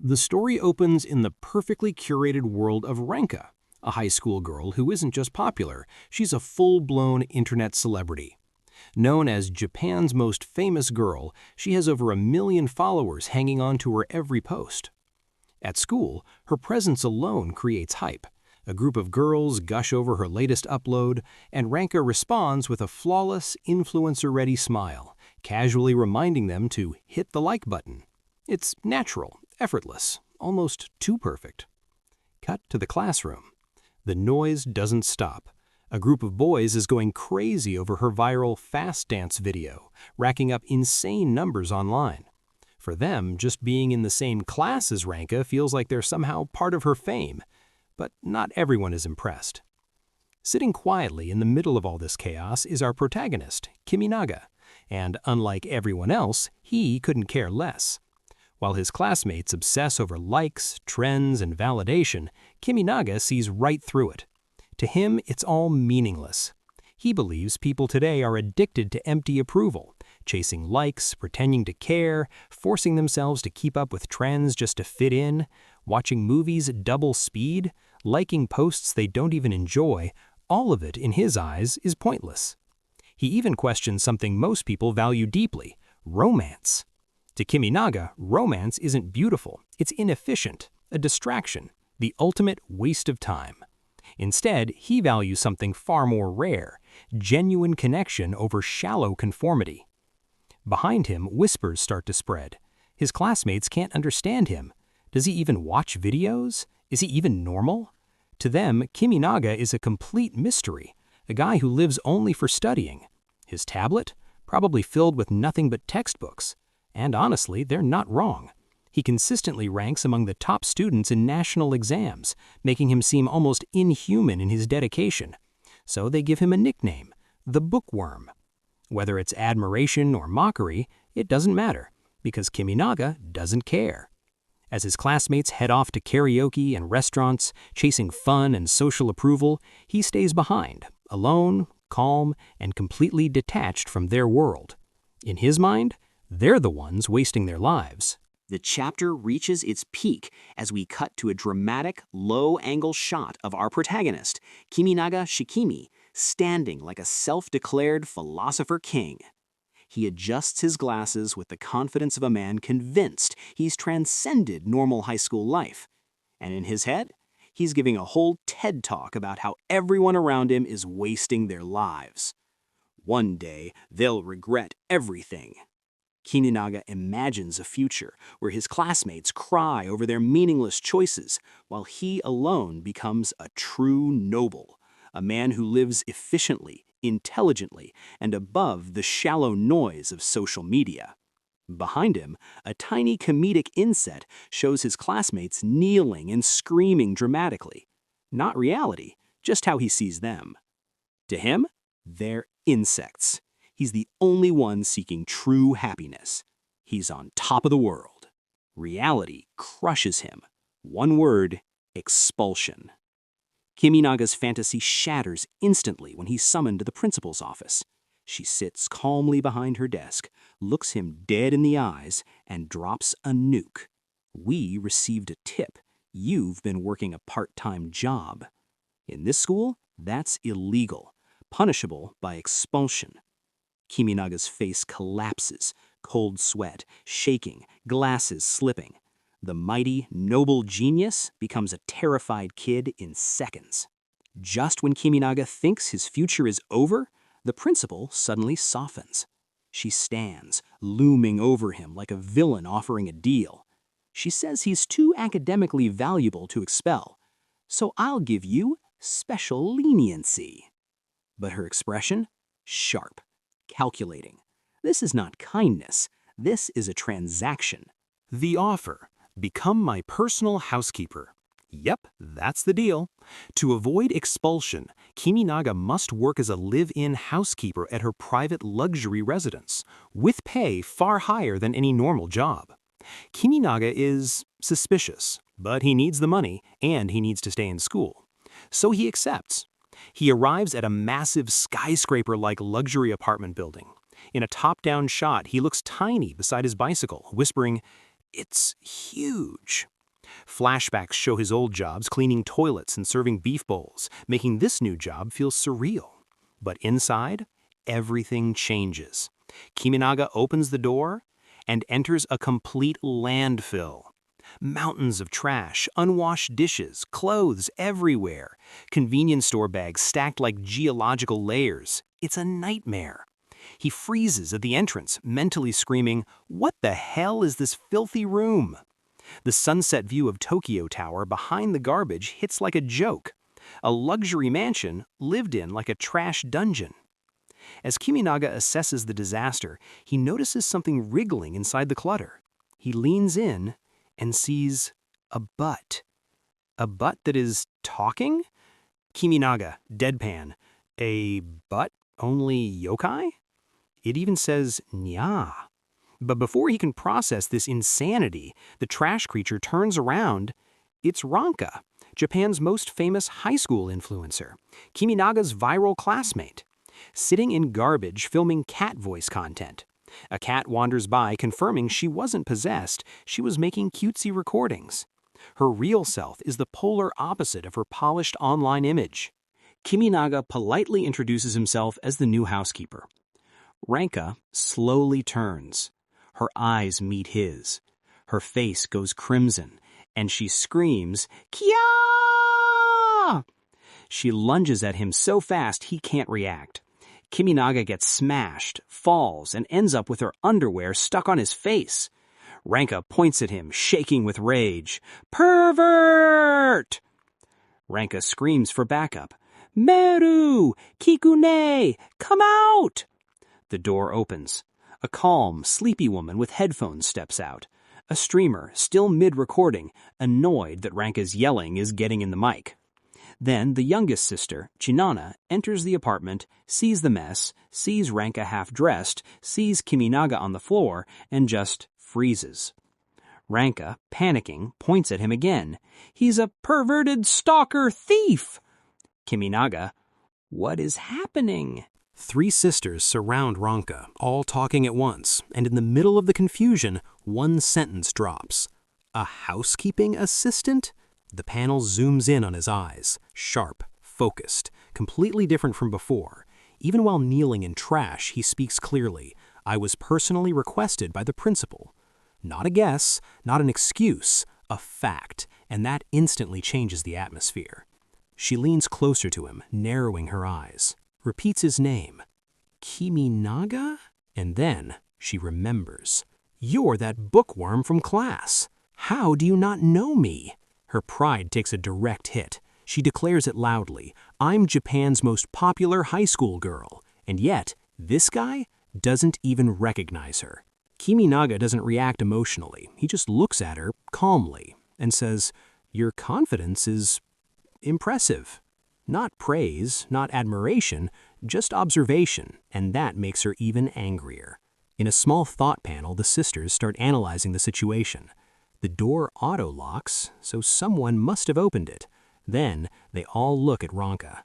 The story opens in the perfectly curated world of Renka, a high school girl who isn't just popular, she's a full-blown internet celebrity. Known as Japan's most famous girl, she has over 1 million followers hanging on to her every post. At school, her presence alone creates hype. A group of girls gush over her latest upload, and Renka responds with a flawless, influencer-ready smile, casually reminding them to hit the like button. It's natural, effortless, almost too perfect. Cut to the classroom. The noise doesn't stop. A group of boys is going crazy over her viral fast dance video, racking up insane numbers online. For them, just being in the same class as Renka feels like they're somehow part of her fame. But not everyone is impressed. Sitting quietly in the middle of all this chaos is our protagonist, Kiminaga, and unlike everyone else, he couldn't care less. While his classmates obsess over likes, trends, and validation, Kiminaga sees right through it. To him, it's all meaningless. He believes people today are addicted to empty approval, chasing likes, pretending to care, forcing themselves to keep up with trends just to fit in, watching movies at double speed, liking posts they don't even enjoy. All of it, in his eyes, is pointless. He even questions something most people value deeply: romance. To Kiminaga, romance isn't beautiful, it's inefficient, a distraction, the ultimate waste of time. Instead, he values something far more rare: genuine connection over shallow conformity. Behind him, whispers start to spread. His classmates can't understand him. Does he even watch videos? Is he even normal? To them, Kiminaga is a complete mystery, a guy who lives only for studying. His tablet? Probably filled with nothing but textbooks. And honestly, they're not wrong. He consistently ranks among the top students in national exams, making him seem almost inhuman in his dedication. So they give him a nickname, the Bookworm. Whether it's admiration or mockery, it doesn't matter, because Kiminaga doesn't care. As his classmates head off to karaoke and restaurants, chasing fun and social approval, he stays behind, alone, calm, and completely detached from their world. In his mind, they're the ones wasting their lives. The chapter reaches its peak as we cut to a dramatic, low-angle shot of our protagonist, Kiminaga Shikimi, standing like a self-declared philosopher king. He adjusts his glasses with the confidence of a man convinced he's transcended normal high school life. And in his head, he's giving a whole TED Talk about how everyone around him is wasting their lives. One day, they'll regret everything. Kiminaga imagines a future where his classmates cry over their meaningless choices, while he alone becomes a true noble, a man who lives efficiently, intelligently, and above the shallow noise of social media. Behind him, a tiny comedic inset shows his classmates kneeling and screaming dramatically. Not reality, just how he sees them. To him, they're insects. He's the only one seeking true happiness. He's on top of the world. Reality crushes him. One word: expulsion. Kiminaga's fantasy shatters instantly when he's summoned to the principal's office. She sits calmly behind her desk, looks him dead in the eyes, and drops a nuke. "We received a tip. You've been working a part-time job." In this school, that's illegal, punishable by expulsion. Kiminaga's face collapses, cold sweat, shaking, glasses slipping. The mighty, noble genius becomes a terrified kid in seconds. Just when Kiminaga thinks his future is over, the principal suddenly softens. She stands, looming over him like a villain offering a deal. She says he's too academically valuable to expel, so I'll give you special leniency. But her expression? Sharp. Calculating. This is not kindness. This is a transaction. The offer: become my personal housekeeper. Yep, that's the deal. To avoid expulsion, Kiminaga must work as a live-in housekeeper at her private luxury residence, with pay far higher than any normal job. Kiminaga is suspicious, but he needs the money and he needs to stay in school. So he accepts. He arrives at a massive skyscraper-like luxury apartment building. In a top-down shot, he looks tiny beside his bicycle, whispering, "It's huge." Flashbacks show his old jobs cleaning toilets and serving beef bowls, making this new job feel surreal. But inside, everything changes. Kiminaga opens the door and enters a complete landfill. Mountains of trash, unwashed dishes, clothes everywhere. Convenience store bags stacked like geological layers. It's a nightmare. He freezes at the entrance, mentally screaming, "What the hell is this filthy room?" The sunset view of Tokyo Tower behind the garbage hits like a joke. A luxury mansion lived in like a trash dungeon. As Kiminaga assesses the disaster, he notices something wriggling inside the clutter. He leans in and sees a butt. A butt that is talking? Kiminaga, deadpan. A butt? Only yokai? It even says nya. But before he can process this insanity, the trash creature turns around. It's Ranka, Japan's most famous high school influencer, Kiminaga's viral classmate, sitting in garbage filming cat voice content. A cat wanders by confirming she wasn't possessed, she was making cutesy recordings. Her real self is the polar opposite of her polished online image. Kiminaga politely introduces himself as the new housekeeper. Ranka slowly turns. Her eyes meet his. Her face goes crimson, and she screams, "Kya!" She lunges at him so fast he can't react. Kiminaga gets smashed, falls, and ends up with her underwear stuck on his face. Ranka points at him, shaking with rage. "Pervert!" Ranka screams for backup. "Meru! Kikune! Come out!" The door opens. A calm, sleepy woman with headphones steps out. A streamer, still mid-recording, annoyed that Ranka's yelling is getting in the mic. Then the youngest sister, Chinana, enters the apartment, sees the mess, sees Ranka half-dressed, sees Kiminaga on the floor, and just freezes. Ranka, panicking, points at him again. "He's a perverted stalker thief!" Kiminaga, "What is happening?" 3 sisters surround Ranka, all talking at once, and in the middle of the confusion, one sentence drops. "A housekeeping assistant?" The panel zooms in on his eyes, sharp, focused, completely different from before. Even while kneeling in trash, he speaks clearly. "I was personally requested by the principal." Not a guess, not an excuse, a fact, and that instantly changes the atmosphere. She leans closer to him, narrowing her eyes, repeats his name. "Kiminaga?" And then she remembers. "You're that bookworm from class. How do you not know me?" Her pride takes a direct hit. She declares it loudly. "I'm Japan's most popular high school girl." And yet, this guy doesn't even recognize her. Kiminaga doesn't react emotionally. He just looks at her calmly and says, "Your confidence is impressive." Not praise, not admiration, just observation, and that makes her even angrier. In a small thought panel, the sisters start analyzing the situation. The door auto-locks, so someone must have opened it. Then they all look at Ranka.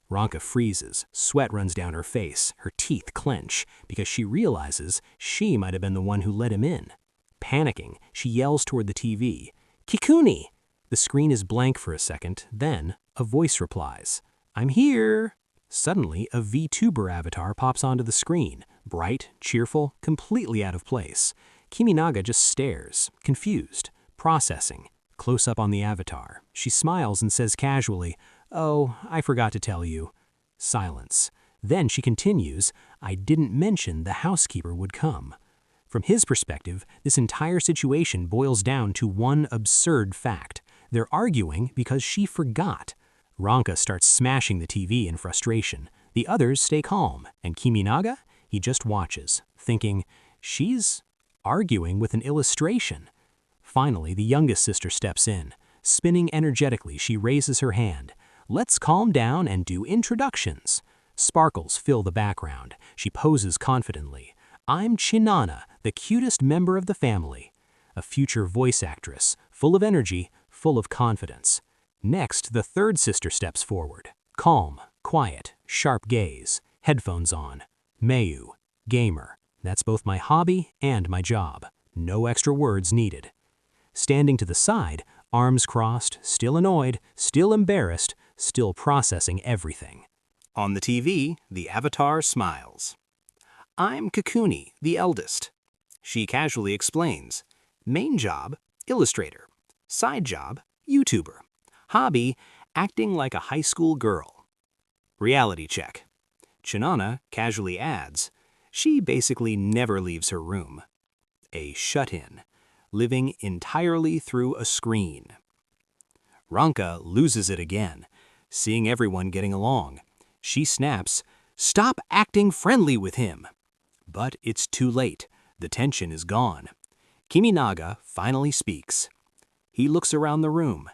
Ranka freezes, sweat runs down her face, her teeth clench, because she realizes she might have been the one who let him in. Panicking, she yells toward the TV, "Kikuni!" The screen is blank for a second, then a voice replies, "I'm here." Suddenly, a VTuber avatar pops onto the screen, bright, cheerful, completely out of place. Kiminaga just stares, confused, processing. Close up on the avatar, she smiles and says casually, "Oh, I forgot to tell you." Silence. Then she continues, "I didn't mention the housekeeper would come." From his perspective, this entire situation boils down to one absurd fact. They're arguing because she forgot. Ranka starts smashing the TV in frustration. The others stay calm, and Kiminaga, he just watches, thinking, she's arguing with an illustration. Finally, the youngest sister steps in. Spinning energetically, she raises her hand. "Let's calm down and do introductions." Sparkles fill the background. She poses confidently. "I'm Chinana, the cutest member of the family." A future voice actress, full of energy, full of confidence. Next, the third sister steps forward. Calm, quiet, sharp gaze, headphones on. Mayu, gamer. That's both my hobby and my job. No extra words needed. Standing to the side, arms crossed, still annoyed, still embarrassed, still processing everything. On the TV, the avatar smiles. I'm Kakuni, the eldest. She casually explains. Main job, illustrator. Side job, YouTuber. Hobby, acting like a high school girl. Reality check. Chinana casually adds, she basically never leaves her room. A shut-in, living entirely through a screen. Ranka loses it again, seeing everyone getting along. She snaps, stop acting friendly with him. But it's too late. The tension is gone. Kiminaga finally speaks. He looks around the room,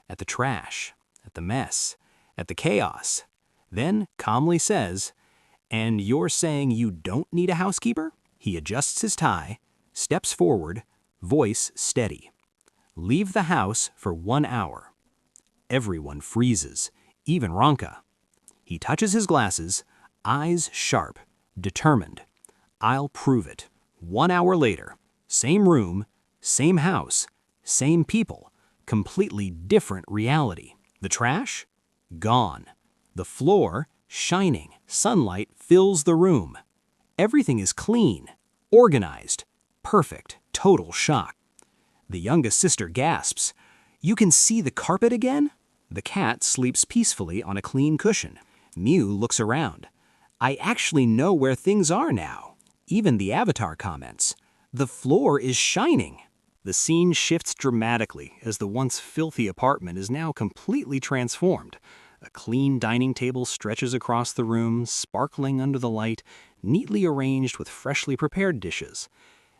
at the trash, at the mess, at the chaos, then calmly says, and you're saying you don't need a housekeeper? He adjusts his tie, steps forward, voice steady. Leave the house for 1 hour. Everyone freezes, even Ranka. He touches his glasses, eyes sharp, determined. I'll prove it. 1 hour later, same room, same house, same people, completely different reality. The trash? Gone. The floor? Shining. Sunlight fills the room. Everything is clean, organized, perfect, total shock. The youngest sister gasps, you can see the carpet again? The cat sleeps peacefully on a clean cushion. Mew looks around. I actually know where things are now. Even the avatar comments, the floor is shining. The scene shifts dramatically as the once filthy apartment is now completely transformed. A clean dining table stretches across the room, sparkling under the light, neatly arranged with freshly prepared dishes.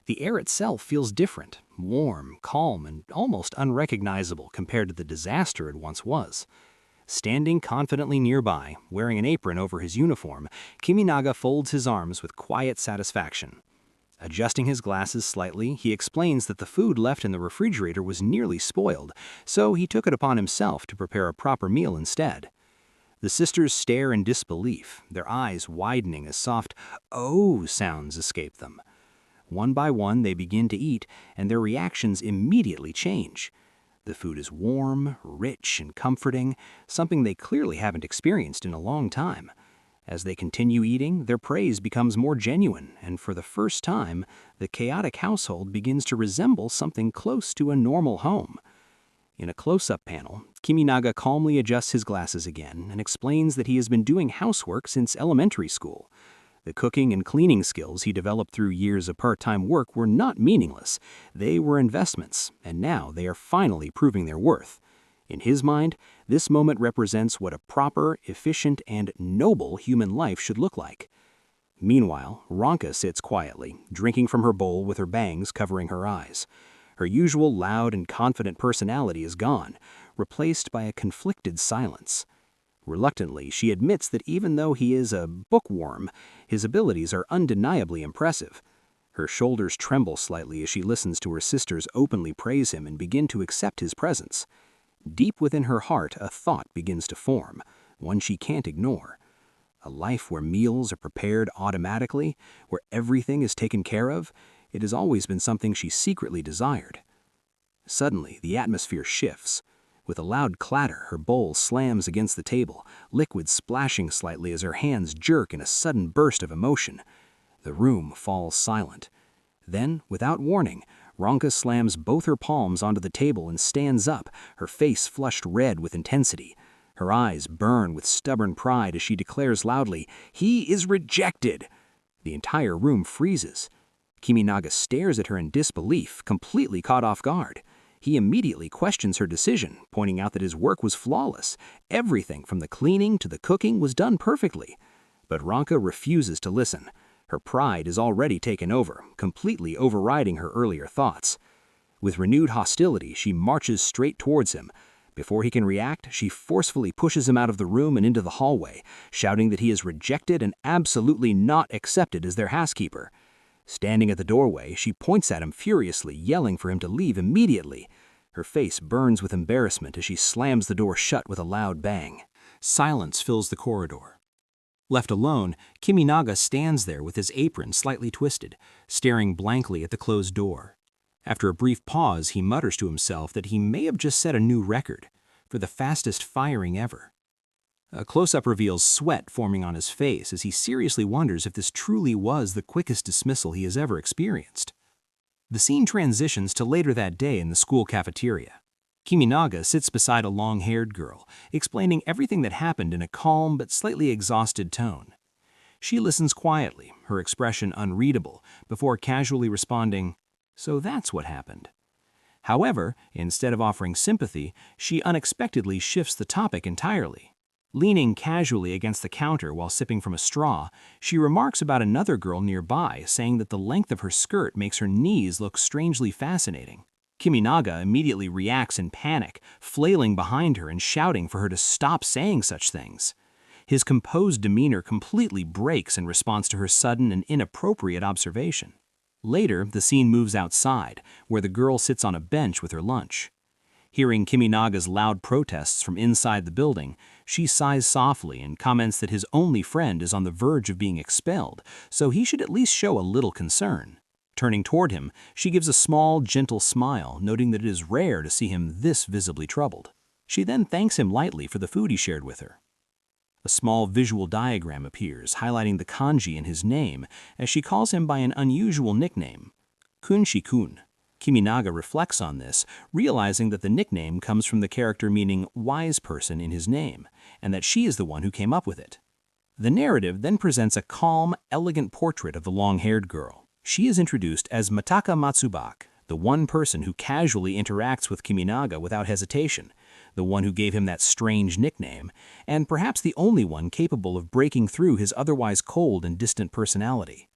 The air itself feels different, warm, calm, and almost unrecognizable compared to the disaster it once was. Standing confidently nearby, wearing an apron over his uniform, Kiminaga folds his arms with quiet satisfaction. Adjusting his glasses slightly, he explains that the food left in the refrigerator was nearly spoiled, so he took it upon himself to prepare a proper meal instead. The sisters stare in disbelief, their eyes widening as soft "oh" sounds escape them. One by one they begin to eat, and their reactions immediately change. The food is warm, rich, and comforting, something they clearly haven't experienced in a long time. As they continue eating, their praise becomes more genuine, and for the first time, the chaotic household begins to resemble something close to a normal home. In a close-up panel, Kiminaga calmly adjusts his glasses again and explains that he has been doing housework since elementary school. The cooking and cleaning skills he developed through years of part-time work were not meaningless. They were investments, and now they are finally proving their worth. In his mind, this moment represents what a proper, efficient, and noble human life should look like. Meanwhile, Ranka sits quietly, drinking from her bowl with her bangs covering her eyes. Her usual loud and confident personality is gone, replaced by a conflicted silence. Reluctantly, she admits that even though he is a bookworm, his abilities are undeniably impressive. Her shoulders tremble slightly as she listens to her sisters openly praise him and begin to accept his presence. Deep within her heart, a thought begins to form, one she can't ignore. A life where meals are prepared automatically, where everything is taken care of, it has always been something she secretly desired. Suddenly, the atmosphere shifts. With a loud clatter, her bowl slams against the table, liquid splashing slightly as her hands jerk in a sudden burst of emotion. The room falls silent. Then, without warning, Ranka slams both her palms onto the table and stands up, her face flushed red with intensity. Her eyes burn with stubborn pride as she declares loudly, "He is rejected!" The entire room freezes. Kiminaga stares at her in disbelief, completely caught off guard. He immediately questions her decision, pointing out that his work was flawless. Everything from the cleaning to the cooking was done perfectly. But Ranka refuses to listen. Her pride is already taken over, completely overriding her earlier thoughts. With renewed hostility, she marches straight towards him. Before he can react, she forcefully pushes him out of the room and into the hallway, shouting that he is rejected and absolutely not accepted as their housekeeper. Standing at the doorway, she points at him furiously, yelling for him to leave immediately. Her face burns with embarrassment as she slams the door shut with a loud bang. Silence fills the corridor. Left alone, Kiminaga stands there with his apron slightly twisted, staring blankly at the closed door. After a brief pause, he mutters to himself that he may have just set a new record for the fastest firing ever. A close-up reveals sweat forming on his face as he seriously wonders if this truly was the quickest dismissal he has ever experienced. The scene transitions to later that day in the school cafeteria. Kiminaga sits beside a long-haired girl, explaining everything that happened in a calm but slightly exhausted tone. She listens quietly, her expression unreadable, before casually responding, "So that's what happened." However, instead of offering sympathy, she unexpectedly shifts the topic entirely. Leaning casually against the counter while sipping from a straw, she remarks about another girl nearby, saying that the length of her skirt makes her knees look strangely fascinating. Kiminaga immediately reacts in panic, flailing behind her and shouting for her to stop saying such things. His composed demeanor completely breaks in response to her sudden and inappropriate observation. Later, the scene moves outside, where the girl sits on a bench with her lunch. Hearing Kiminaga's loud protests from inside the building, she sighs softly and comments that his only friend is on the verge of being expelled, so he should at least show a little concern. Turning toward him, she gives a small, gentle smile, noting that it is rare to see him this visibly troubled. She then thanks him lightly for the food he shared with her. A small visual diagram appears, highlighting the kanji in his name, as she calls him by an unusual nickname, Kunshi-kun. Kiminaga reflects on this, realizing that the nickname comes from the character meaning wise person in his name, and that she is the one who came up with it. The narrative then presents a calm, elegant portrait of the long-haired girl. She is introduced as Mataka Matsubak, the one person who casually interacts with Kiminaga without hesitation, the one who gave him that strange nickname, and perhaps the only one capable of breaking through his otherwise cold and distant personality.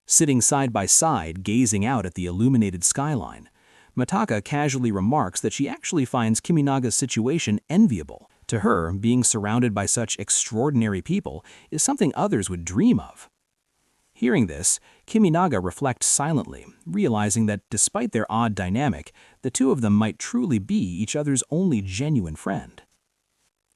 Sitting side by side, gazing out at the illuminated skyline, Mataka casually remarks that she actually finds Kiminaga's situation enviable. To her, being surrounded by such extraordinary people is something others would dream of. Hearing this, Kiminaga reflects silently, realizing that despite their odd dynamic, the two of them might truly be each other's only genuine friend.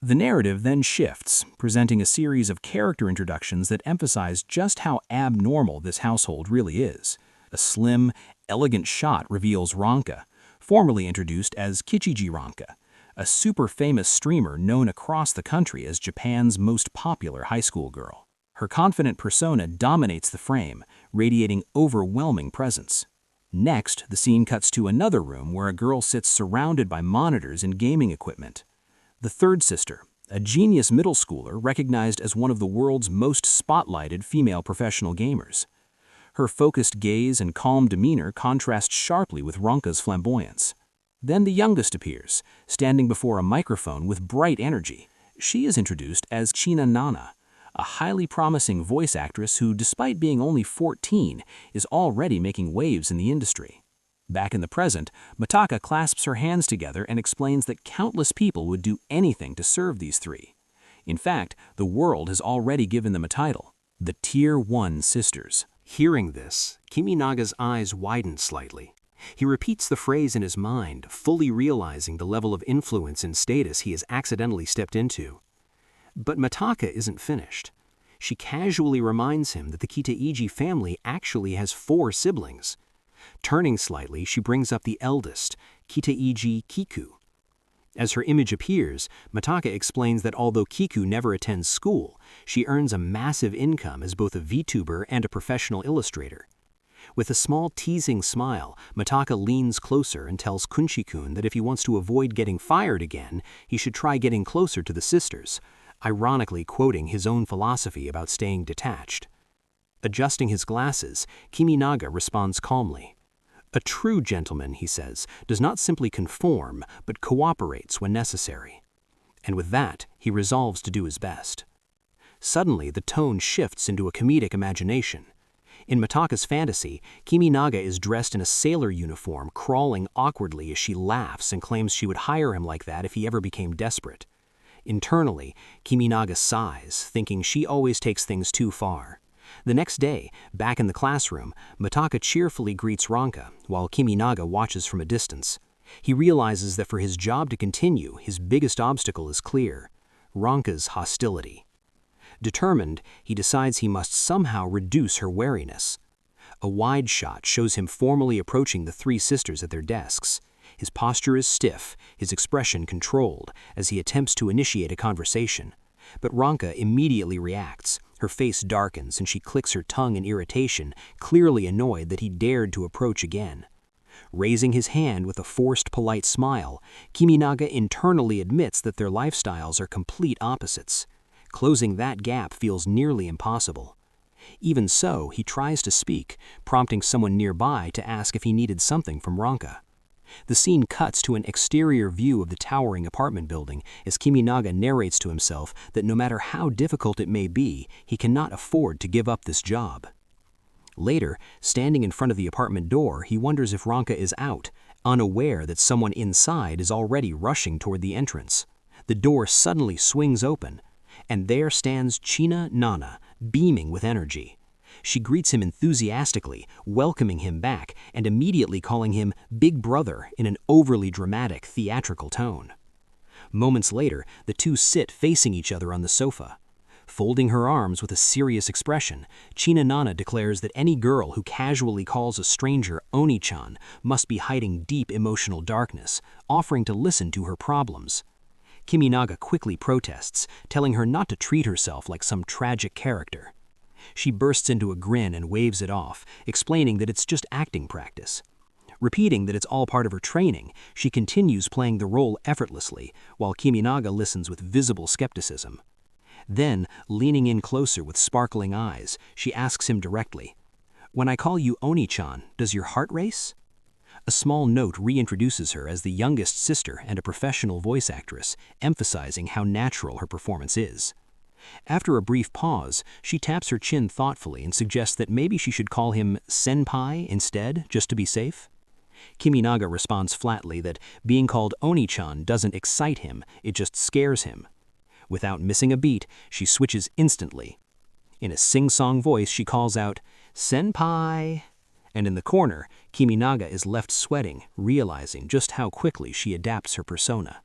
The narrative then shifts, presenting a series of character introductions that emphasize just how abnormal this household really is. A slim, elegant shot reveals Ranka, formerly introduced as Kichiji Ranka, a super famous streamer known across the country as Japan's most popular high school girl. Her confident persona dominates the frame, radiating overwhelming presence. Next, the scene cuts to another room where a girl sits surrounded by monitors and gaming equipment. The third sister, a genius middle schooler recognized as one of the world's most spotlighted female professional gamers. Her focused gaze and calm demeanor contrast sharply with Ranka's flamboyance. Then the youngest appears, standing before a microphone with bright energy. She is introduced as China Nana, a highly promising voice actress who, despite being only 14, is already making waves in the industry. Back in the present, Mataka clasps her hands together and explains that countless people would do anything to serve these three. In fact, the world has already given them a title, the Tier 1 Sisters. Hearing this, Kiminaga's eyes widen slightly. He repeats the phrase in his mind, fully realizing the level of influence and status he has accidentally stepped into. But Mataka isn't finished. She casually reminds him that the Kitaiji family actually has 4 siblings. Turning slightly, she brings up the eldest, Kitaiji Kiku. As her image appears, Mataka explains that although Kiku never attends school, she earns a massive income as both a VTuber and a professional illustrator. With a small teasing smile, Mataka leans closer and tells Kunshi-kun that if he wants to avoid getting fired again, he should try getting closer to the sisters, ironically quoting his own philosophy about staying detached. Adjusting his glasses, Kiminaga responds calmly. A true gentleman, he says, does not simply conform, but cooperates when necessary. And with that, he resolves to do his best. Suddenly, the tone shifts into a comedic imagination. In Mataka's fantasy, Kiminaga is dressed in a sailor uniform, crawling awkwardly as she laughs and claims she would hire him like that if he ever became desperate. Internally, Kiminaga sighs, thinking she always takes things too far. The next day, back in the classroom, Mataka cheerfully greets Ranka, while Kiminaga watches from a distance. He realizes that for his job to continue, his biggest obstacle is clear: Ranka's hostility. Determined, he decides he must somehow reduce her wariness. A wide shot shows him formally approaching the three sisters at their desks. His posture is stiff, his expression controlled, as he attempts to initiate a conversation. But Ranka immediately reacts. Her face darkens and she clicks her tongue in irritation, clearly annoyed that he dared to approach again. Raising his hand with a forced polite smile, Kiminaga internally admits that their lifestyles are complete opposites. Closing that gap feels nearly impossible. Even so, he tries to speak, prompting someone nearby to ask if he needed something from Ranka. The scene cuts to an exterior view of the towering apartment building as Kiminaga narrates to himself that no matter how difficult it may be, he cannot afford to give up this job. Later, standing in front of the apartment door, he wonders if Ranka is out, unaware that someone inside is already rushing toward the entrance. The door suddenly swings open, and there stands China Nana, beaming with energy. She greets him enthusiastically, welcoming him back and immediately calling him Big Brother in an overly dramatic, theatrical tone. Moments later, the two sit facing each other on the sofa. Folding her arms with a serious expression, China Nana declares that any girl who casually calls a stranger Oni-chan must be hiding deep emotional darkness, offering to listen to her problems. Kiminaga quickly protests, telling her not to treat herself like some tragic character. She bursts into a grin and waves it off, explaining that it's just acting practice. Repeating that it's all part of her training, she continues playing the role effortlessly, while Kiminaga listens with visible skepticism. Then, leaning in closer with sparkling eyes, she asks him directly, "When I call you Oni-chan, does your heart race?" A small note reintroduces her as the youngest sister and a professional voice actress, emphasizing how natural her performance is. After a brief pause, she taps her chin thoughtfully and suggests that maybe she should call him Senpai instead, just to be safe. Kiminaga responds flatly that being called Oni-chan doesn't excite him, it just scares him. Without missing a beat, she switches instantly. In a sing-song voice, she calls out, "Senpai!" And in the corner, Kiminaga is left sweating, realizing just how quickly she adapts her persona.